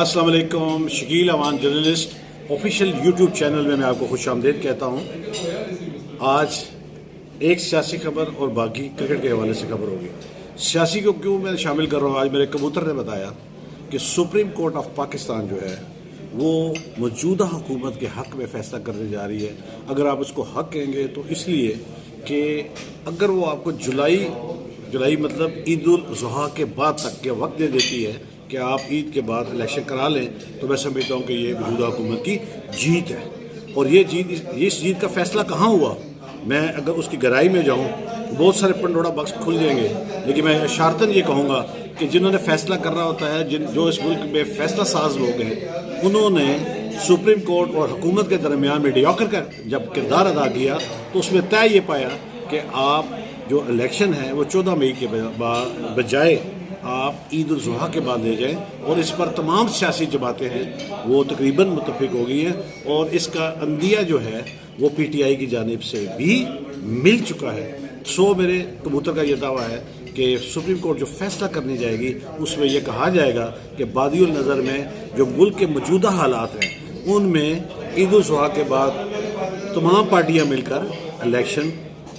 अस्सलाम वालेकुम। Shakeel Awan journalist official YouTube channel में मैं आपको खुश आमदीद कहता हूँ। आज एक सियासी खबर और बाकी क्रिकेट के हवाले से खबर होगी। सियासी को क्यों मैं शामिल कर रहा हूँ, आज मेरे कबूतर ने बताया कि सुप्रीम कोर्ट ऑफ पाकिस्तान जो है वो मौजूदा हुकूमत के हक़ में फ़ैसला करने जा रही है। अगर आप उसको हक़ कहेंगे तो इसलिए कि अगर वो आपको जुलाई मतलब ईद उल ज़ुहा के बाद तक के वक्त दे देती है कि आप ईद के बाद इलेक्शन करा लें, तो मैं समझता हूँ कि ये मौजूदा हुकूमत की जीत है। और ये इस जीत का फ़ैसला कहाँ हुआ, मैं अगर उसकी गहराई में जाऊँ बहुत सारे पंडोड़ा बक्स खुल जाएंगे, लेकिन मैं इशारतन ये कहूँगा कि जिन्होंने फ़ैसला करना होता है, जो इस मुल्क में फ़ैसला साज लोग हैं, उन्होंने सुप्रीम कोर्ट और हुकूमत के दरमियान मीडियोकर का जब किरदार अदा किया तो उसमें तय ये पाया कि आप जो इलेक्शन है वो 14 मई के बजाय आप ईद उल ज़ुहा के बाद ले जाएं। और इस पर तमाम सियासी जमातें हैं वो तकरीबन मुत्तफिक हो गई हैं और इसका अंदिया जो है वो PTI की जानिब से भी मिल चुका है। सो मेरे कबूतर का ये दावा है कि सुप्रीम कोर्ट जो फैसला करने जाएगी उसमें यह कहा जाएगा कि बादियुल नज़र में जो मुल्क के मौजूदा हालात हैं उनमें ईद उल ज़ुहा के बाद तमाम पार्टियां मिलकर इलेक्शन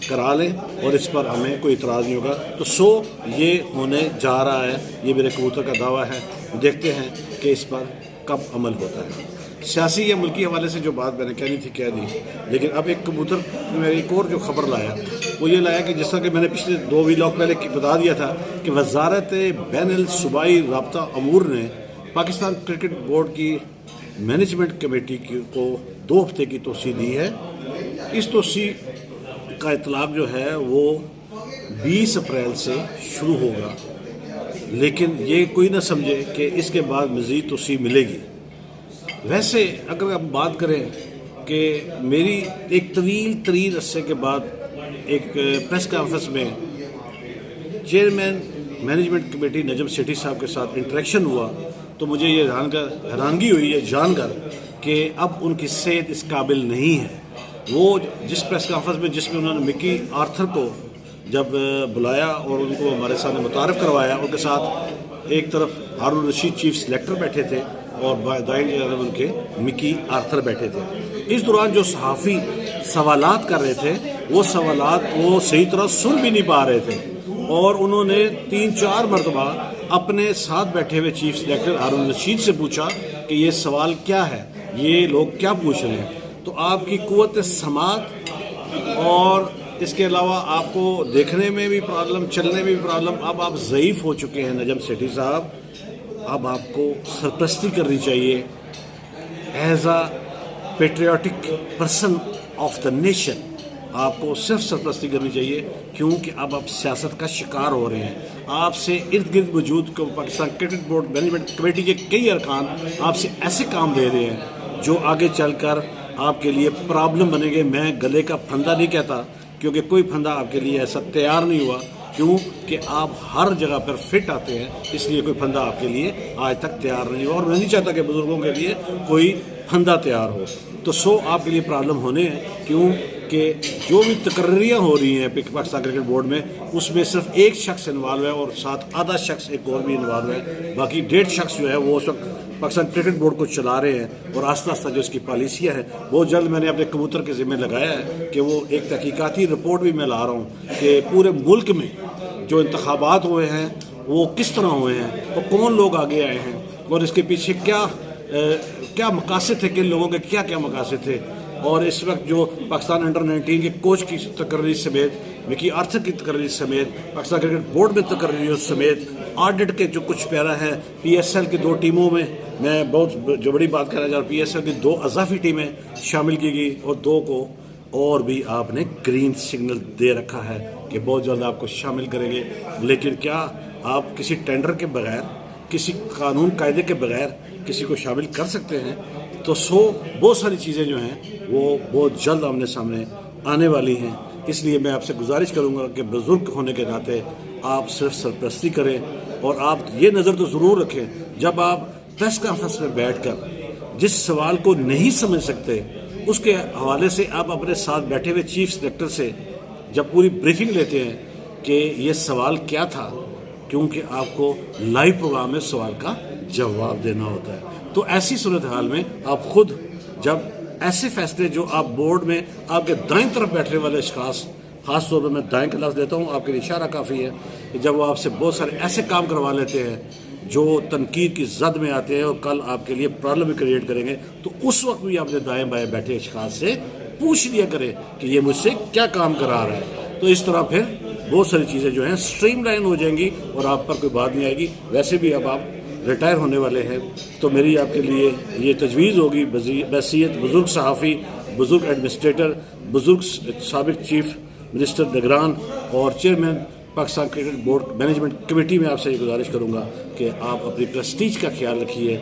करा लें और इस पर हमें कोई इतराज़ नहीं होगा। तो ये होने जा रहा है, ये मेरे कबूतर का दावा है। देखते हैं कि इस पर कब अमल होता है। सियासी या मुल्की हवाले से जो बात मैंने कहनी थी कह दी, लेकिन अब एक कबूतर मेरे एक और जो खबर लाया वो ये लाया कि जिस तरह कि मैंने पिछले 2 व्लॉग पहले बता दिया था कि वज़ारत बैनुल सूबाई राब्ता अमूर ने पाकिस्तान क्रिकेट बोर्ड की मैनेजमेंट कमेटी को 2 हफ्ते की तोसी दी है। इस तोसी का इतलाक़ जो है वो 20 अप्रैल से शुरू होगा, लेकिन ये कोई ना समझे कि इसके बाद मज़ीद तोसी मिलेगी। वैसे अगर हम बात करें कि मेरी एक तवील तरीन अरसे के बाद एक प्रेस कॉन्फ्रेंस में chairman management committee Najam Sethi साहब के साथ इंटरेक्शन हुआ तो मुझे ये हैरानगी हुई है जानकर कि अब उनकी सेहत इस काबिल नहीं है। वो जिस प्रेस कॉन्फ्रेंस में जिसमें उन्होंने मिकी आर्थर को जब बुलाया और उनको हमारे सामने मुतारफ़ करवाया, उनके साथ एक तरफ हारून रशीद चीफ सेलेक्टर बैठे थे और दाएं तरफ उनके मिकी आर्थर बैठे थे। इस दौरान जो सहाफ़ी सवालात कर रहे थे वो सवालात वो सही तरह सुन भी नहीं पा रहे थे और उन्होंने 3-4 मरतबा अपने साथ बैठे हुए चीफ सेलेक्टर हारून रशीद से पूछा कि ये सवाल क्या है, ये लोग क्या पूछ रहे हैं। तो आपकी कुव्वत समात और इसके अलावा आपको देखने में भी प्रॉब्लम, चलने में भी प्रॉब्लम, अब आप ज़ईफ़ हो चुके हैं नजम सेठी साहब। अब आपको सरपरस्ती करनी चाहिए as a patriotic person of the nation. आपको सिर्फ सरपरस्ती करनी चाहिए क्योंकि अब आप सियासत का शिकार हो रहे हैं। आपसे इर्द गिर्द मौजूद Pakistan cricket board management committee के कई अरकान आपसे ऐसे काम दे रहे हैं जो आगे चलकर आपके लिए प्रॉब्लम बनेंगे। मैं गले का फंदा नहीं कहता क्योंकि कोई फंदा आपके लिए ऐसा तैयार नहीं हुआ, क्योंकि आप हर जगह पर फिट आते हैं, इसलिए कोई फंदा आपके लिए आज तक तैयार नहीं हुआ और मैं नहीं चाहता कि बुजुर्गों के लिए कोई फंदा तैयार हो। तो आपके लिए प्रॉब्लम होने हैं क्योंकि जो भी तकर्रियाँ हो रही हैं पाकिस्तान क्रिकेट बोर्ड में उसमें सिर्फ एक शख्स इन्वॉल्व है और साथ आधा शख्स एक और भी इन्वॉल्व है। बाकी 1.5 शख्स जो है वो उस वक्त पाकिस्तान क्रिकेट बोर्ड को चला रहे हैं और आस्ता आस्ता जो इसकी पॉलिसियाँ हैं बहुत जल्द मैंने अपने कबूतर के ज़िम्मे लगाया है कि वो एक तहकीकाती रिपोर्ट भी मैं ला रहा हूँ कि पूरे मुल्क में जो इंतखाबात हुए हैं वो किस तरह हुए हैं और कौन लोग आगे आए हैं और इसके पीछे क्या मकासद थे, किन लोगों के क्या क्या मकासद थे। और इस वक्त जो पाकिस्तान अंडर-19 के कोच की तकर्री समेत, मिकी आर्थर की तकर्री समेत, पाकिस्तान क्रिकेट बोर्ड में तकर्रियों समेत, ऑडिट के जो कुछ पैरा हैं, PSL की 2 टीमों में मैं बहुत जो बड़ी बात कहना चाह रहा हूँ, PSL की 2 अज़ाफ़ी टीमें शामिल की गई और 2 को और भी आपने ग्रीन सिग्नल दे रखा है कि बहुत जल्द आपको शामिल करेंगे। लेकिन क्या आप किसी टेंडर के बगैर, किसी कानून कायदे के बगैर किसी को शामिल कर सकते हैं? तो बहुत सारी चीज़ें जो हैं वो बहुत जल्द आमने सामने आने वाली हैं। इसलिए मैं आपसे गुजारिश करूंगा कि बुज़ुर्ग होने के नाते आप सिर्फ सरपरस्ती करें और आप ये नज़र तो ज़रूर रखें जब आप प्रेस कॉन्फ्रेंस में बैठकर जिस सवाल को नहीं समझ सकते उसके हवाले से आप अपने साथ बैठे हुए चीफ सेलेक्टर से जब पूरी ब्रीफिंग लेते हैं कि ये सवाल क्या था, क्योंकि आपको लाइव प्रोग्राम में सवाल का जवाब देना होता है। تو ایسی صورتحال میں آپ خود جب ایسے فیصلے جو آپ بورڈ میں آپ کے دائیں طرف بیٹھنے والے اشخاص، خاص طور پر میں دائیں کا لفظ دیتا ہوں، آپ کے لیے اشارہ کافی ہے کہ جب وہ آپ سے بہت سارے ایسے کام کروا لیتے ہیں جو تنقید کی زد میں آتے ہیں اور کل آپ کے لیے پرابلم بھی کریٹ کریں گے، تو اس وقت بھی آپ نے دائیں بائیں بیٹھے اشخاص سے پوچھ لیا کریں کہ یہ مجھ سے کیا کام کرا رہا ہے. تو اس طرح پھر بہت ساری چیزیں جو ہیں سٹریم لائن ہو جائیں گی اور آپ پر کوئی بات نہیں آئے گی. ویسے بھی اب آپ ریٹائر ہونے والے ہیں تو میری آپ کے لیے یہ تجویز ہوگی بحیثیت بزرگ صحافی، بزرگ ایڈمنسٹریٹر، بزرگ سابق چیف منسٹر نگران اور chairman Pakistan cricket board management committee میں آپ سے یہ گزارش کروں گا کہ آپ اپنی پریسٹیج کا خیال رکھیے.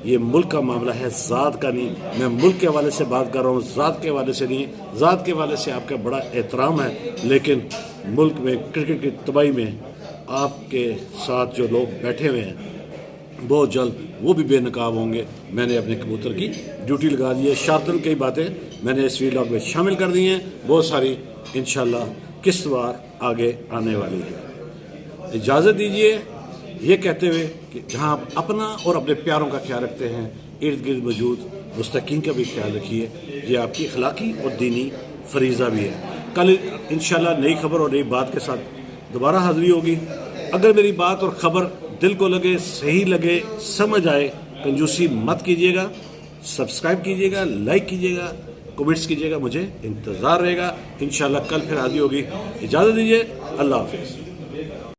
یہ ملک کا معاملہ ہے، ذات کا نہیں. میں ملک کے حوالے سے بات کر رہا ہوں، ذات کے حوالے سے نہیں. ذات کے حوالے سے آپ کا بڑا احترام ہے، لیکن ملک میں کرکٹ کی تباہی میں آپ کے ساتھ جو لوگ بیٹھے ہوئے ہیں بہت جلد وہ بھی بے نقاب ہوں گے. میں نے اپنے کبوتر کی ڈیوٹی لگا دی ہے. شارٹن کئی باتیں میں نے اس ویلاگ میں شامل کر دی ہیں، بہت ساری انشاءاللہ قسط وار آگے آنے والی ہے. اجازت دیجیے یہ کہتے ہوئے کہ جہاں آپ اپنا اور اپنے پیاروں کا خیال رکھتے ہیں، ارد گرد موجود مستحقین کا بھی خیال رکھیے. یہ آپ کی اخلاقی اور دینی فریضہ بھی ہے. کل انشاءاللہ نئی خبر اور نئی بات کے ساتھ دوبارہ حاضری ہوگی. اگر میری بات اور خبر دل کو لگے، صحیح لگے، سمجھ آئے، کنجوسی مت کیجیے گا. سبسکرائب کیجیے گا، لائک کیجیے گا، کمنٹس کیجیے گا. مجھے انتظار رہے گا. انشاءاللہ کل پھر حاضری ہوگی. اجازت دیجیے. اللہ حافظ.